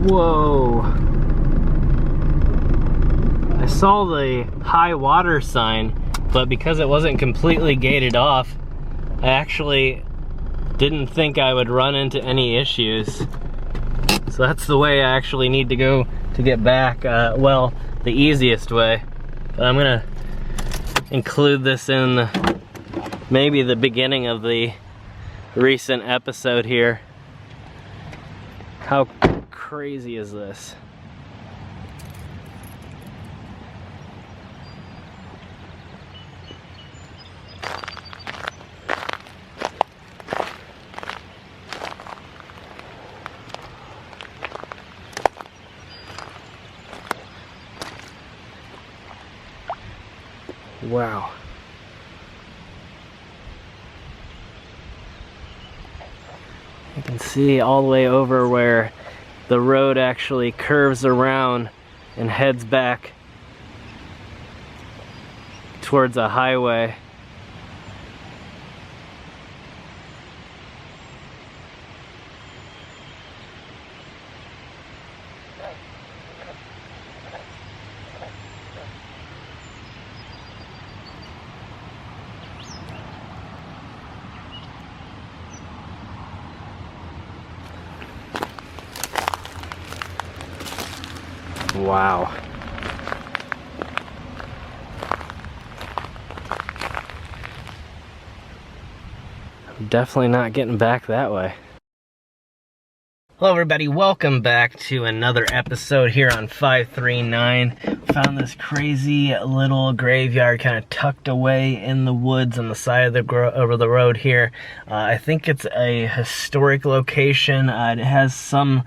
Whoa. I saw the high water sign, but because it wasn't completely gated off, I actually didn't think I would run into any issues. So that's the way I actually need to go to get back. Well, the easiest way. But I'm gonna include this in maybe the beginning of the recent episode here. How crazy is this? Wow. You can see all the way over where the road actually curves around and heads back towards a highway. Wow. I'm definitely not getting back that way. Hello everybody, welcome back to another episode here on 539. Found this crazy little graveyard kind of tucked away in the woods on the side of the road here. I think it's a historic location. It has some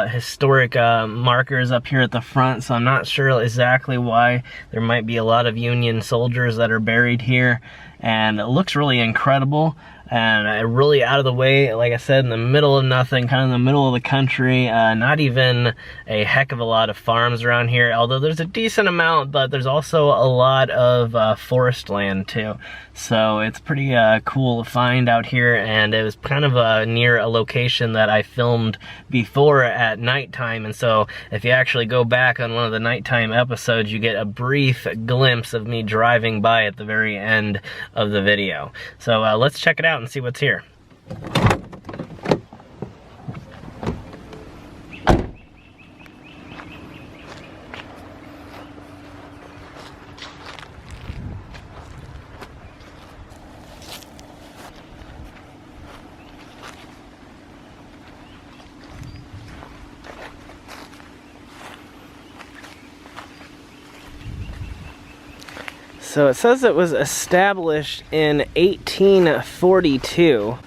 historic markers up here at the front, so I'm not sure exactly why. There might be a lot of Union soldiers that are buried here, and it looks really incredible. And really out of the way, like I said, in the middle of nothing, kind of in the middle of the country. Not even a heck of a lot of farms around here, although there's a decent amount, but there's also a lot of forest land too. So it's pretty cool to find out here, and it was kind of near a location that I filmed before at nighttime. And so if you actually go back on one of the nighttime episodes, you get a brief glimpse of me driving by at the very end of the video. So let's check it out and see what's here. So it says it was established in 1842.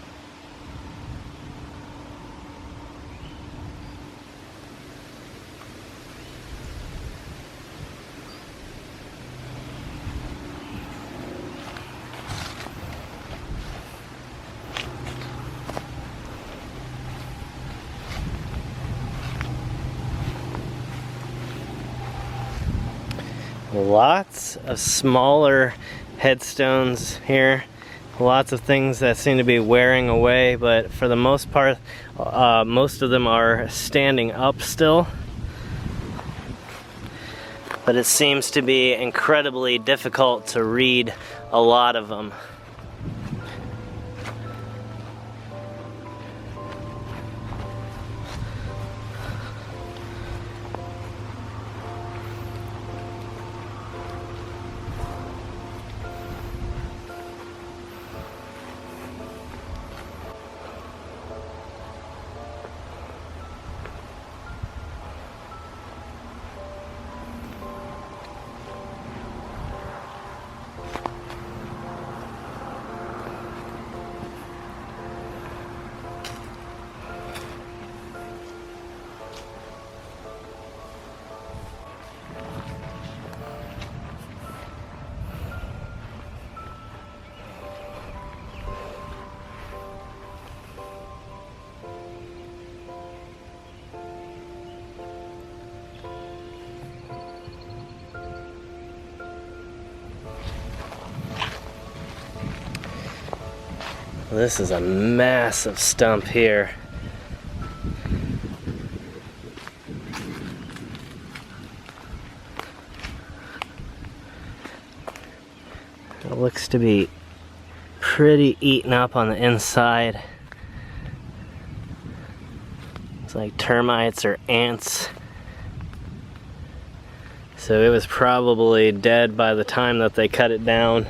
Lots of smaller headstones here. Lots of things that seem to be wearing away, but for the most part, most of them are standing up still. But it seems to be incredibly difficult to read a lot of them. This is a massive stump here. looks to be pretty eaten up on the inside. It's like termites or ants. So it was probably dead by the time that they cut it down.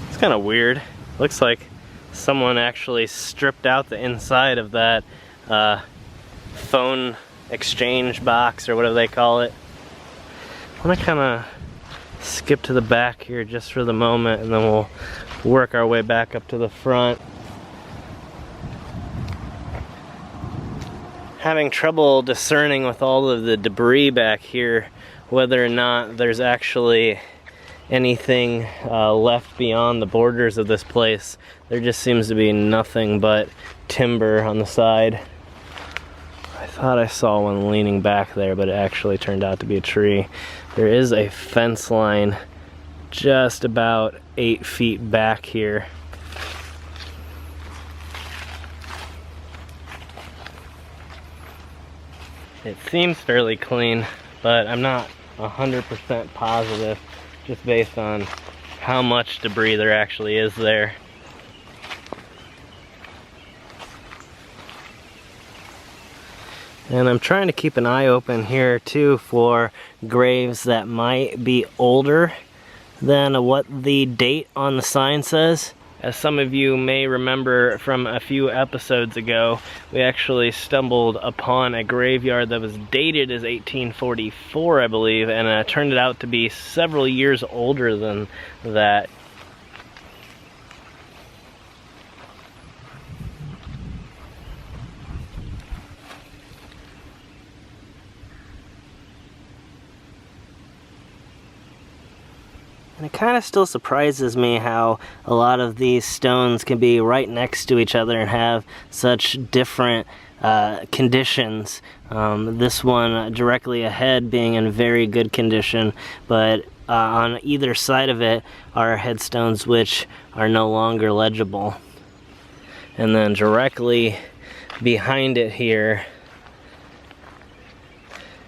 It's kind of weird. Looks like someone actually stripped out the inside of that phone exchange box or whatever they call it. I'm gonna kind of skip to the back here just for the moment, and then we'll work our way back up to the front. Having trouble discerning with all of the debris back here whether or not there's actually anything left beyond the borders of this place. There just seems to be nothing but timber on the side. I thought I saw one leaning back there, but it actually turned out to be a tree. There is a fence line just about 8 feet back here. It seems fairly clean, but I'm not 100% positive just based on how much debris there actually is there. And I'm trying to keep an eye open here too for graves that might be older than what the date on the sign says. As some of you may remember from a few episodes ago, we actually stumbled upon a graveyard that was dated as 1844, I believe, and it turned out to be several years older than that. And it kind of still surprises me how a lot of these stones can be right next to each other and have such different conditions. This one directly ahead being in very good condition, but on either side of it are headstones which are no longer legible. And then directly behind it here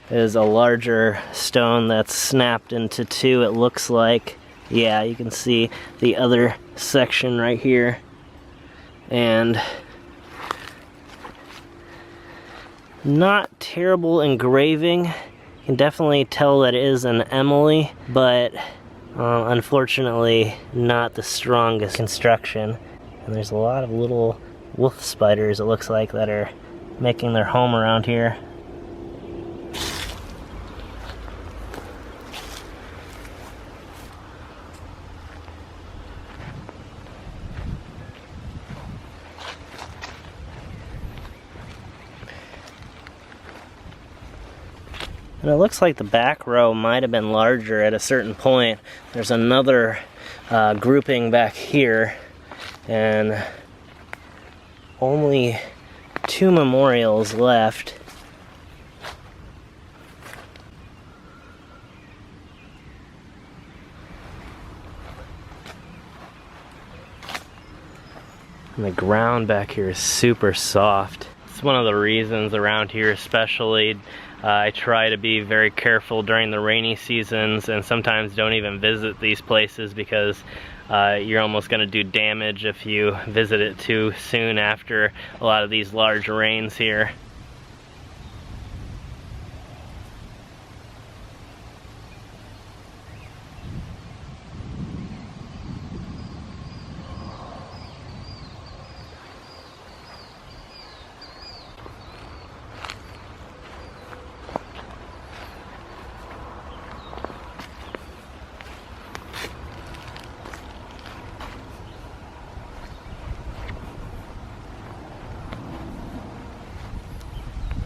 is a larger stone that's snapped into two, it looks like. Yeah, you can see the other section right here. And not terrible engraving. You can definitely tell that it is an Emily, but unfortunately not the strongest construction. And there's a lot of little wolf spiders, it looks like, that are making their home around here. And it looks like the back row might have been larger at a certain point. There's another grouping back here, and only 2 memorials left. And the ground back here is super soft. It's one of the reasons around here especially I try to be very careful during the rainy seasons, and sometimes don't even visit these places because you're almost going to do damage if you visit it too soon after a lot of these large rains here.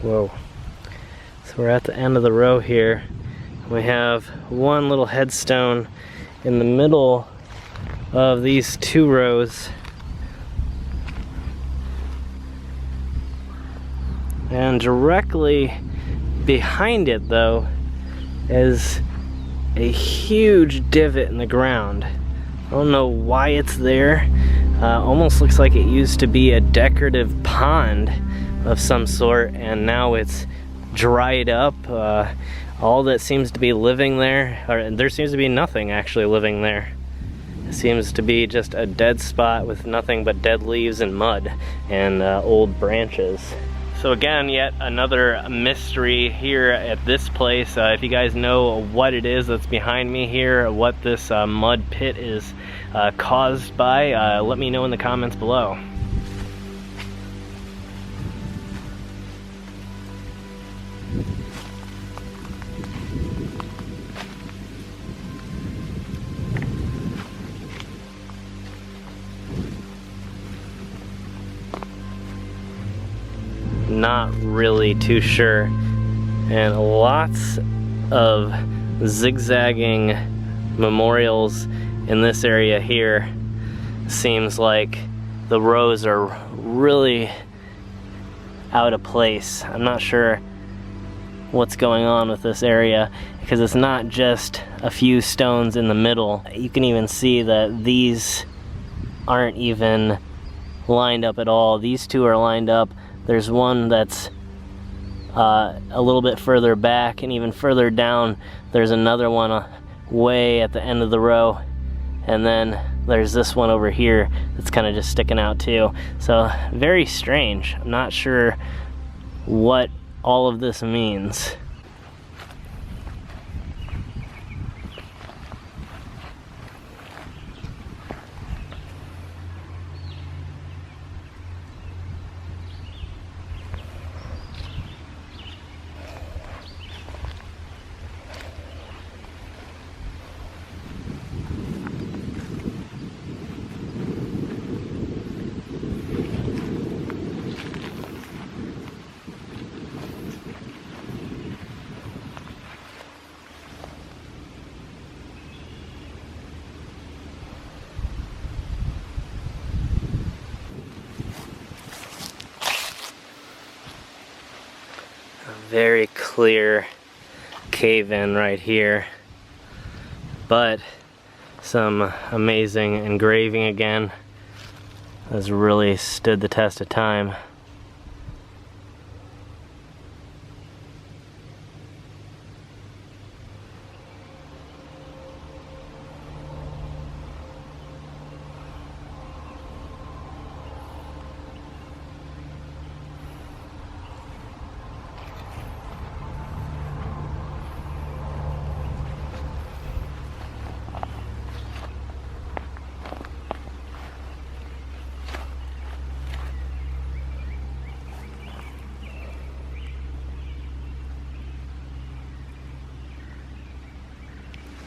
Whoa. So we're at the end of the row here. We have one little headstone in the middle of these 2 rows. And directly behind it, though, is a huge divot in the ground. I don't know why it's there. Almost looks like it used to be a decorative pond of some sort, and now it's dried up. All that seems to be living there, or there seems to be nothing actually living there. It seems to be just a dead spot with nothing but dead leaves and mud and old branches. So again, yet another mystery here at this place. If you guys know what it is that's behind me here, what this mud pit is caused by, let me know in the comments below. Not really too sure, and lots of zigzagging memorials in this area here. Seems like the rows are really out of place. I'm not sure what's going on with this area, because it's not just a few stones in the middle. You can even see that these aren't even lined up at all. These two are lined up. There's one that's a little bit further back, and even further down there's another one way at the end of the row, and then there's this one over here that's kind of just sticking out too. So very strange. I'm not sure what all of this means. Very clear cave-in right here, but some amazing engraving again has really stood the test of time.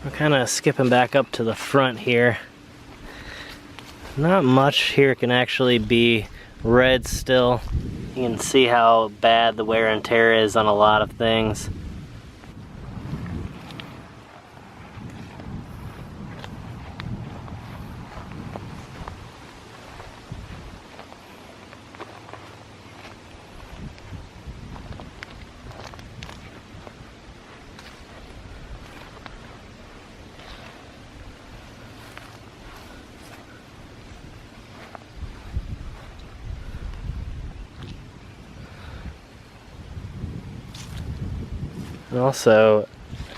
We're kind of skipping back up to the front here. Not much here can actually be read still. You can see how bad the wear and tear is on a lot of things. And also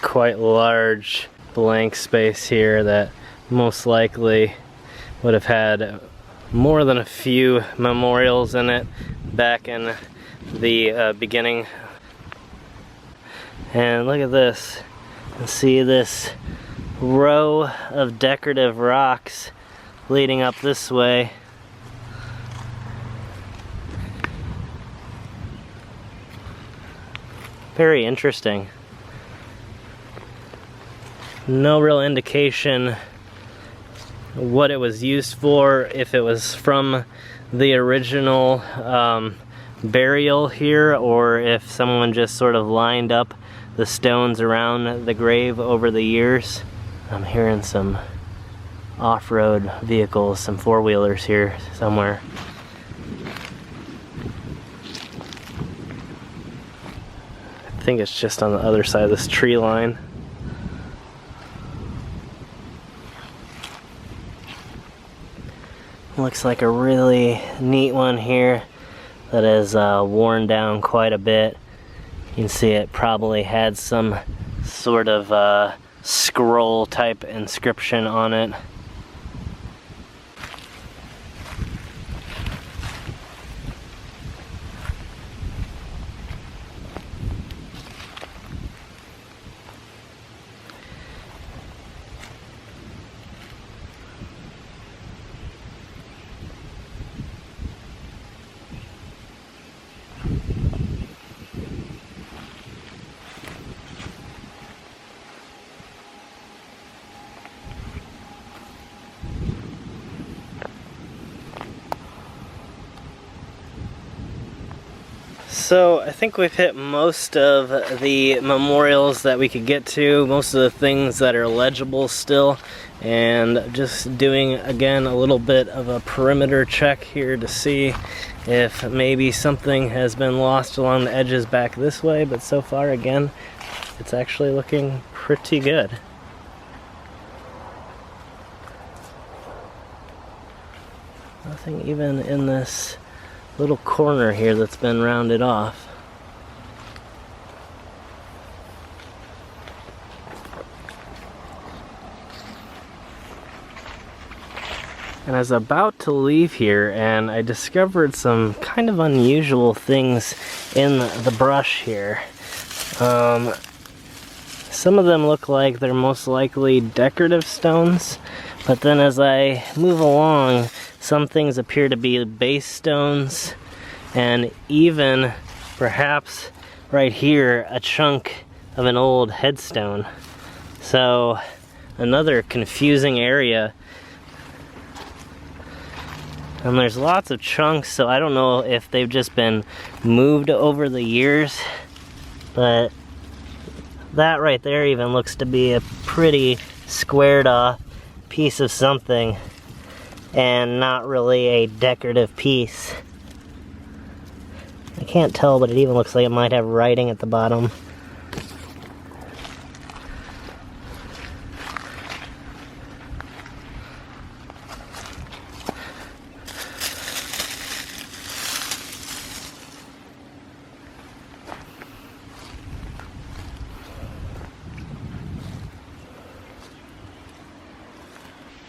quite large blank space here that most likely would have had more than a few memorials in it back in the beginning. And look at this. You can see this row of decorative rocks leading up this way. Very interesting. No real indication what it was used for, if it was from the original burial here, or if someone just sort of lined up the stones around the grave over the years. I'm hearing some off-road vehicles, some four-wheelers here somewhere. I think it's just on the other side of this tree line. Looks like a really neat one here that is worn down quite a bit. You can see it probably had some sort of scroll type inscription on it. So I think we've hit most of the memorials that we could get to, most of the things that are legible still, and just doing again a little bit of a perimeter check here to see if maybe something has been lost along the edges back this way, but so far again it's actually looking pretty good. Nothing even in this little corner here that's been rounded off. And I was about to leave here and I discovered some kind of unusual things in the brush here. Some of them look like they're most likely decorative stones, but then as I move along, some things appear to be base stones, and even perhaps right here a chunk of an old headstone. So another confusing area. And there's lots of chunks, so I don't know if they've just been moved over the years, but that right there even looks to be a pretty squared off piece of something, and not really a decorative piece. I can't tell, but it even looks like it might have writing at the bottom.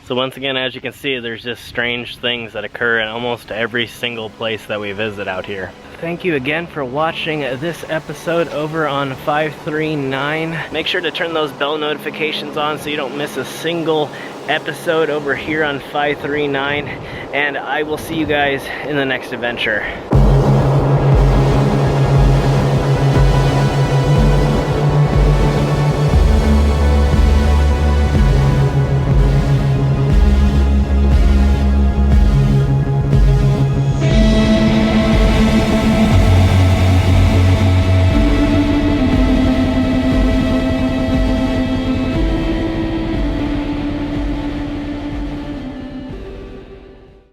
So once again, as you can see, there's just strange things that occur in almost every single place that we visit out here. Thank you again for watching this episode over on 539. Make sure to turn those bell notifications on so you don't miss a single episode over here on 539. And I will see you guys in the next adventure.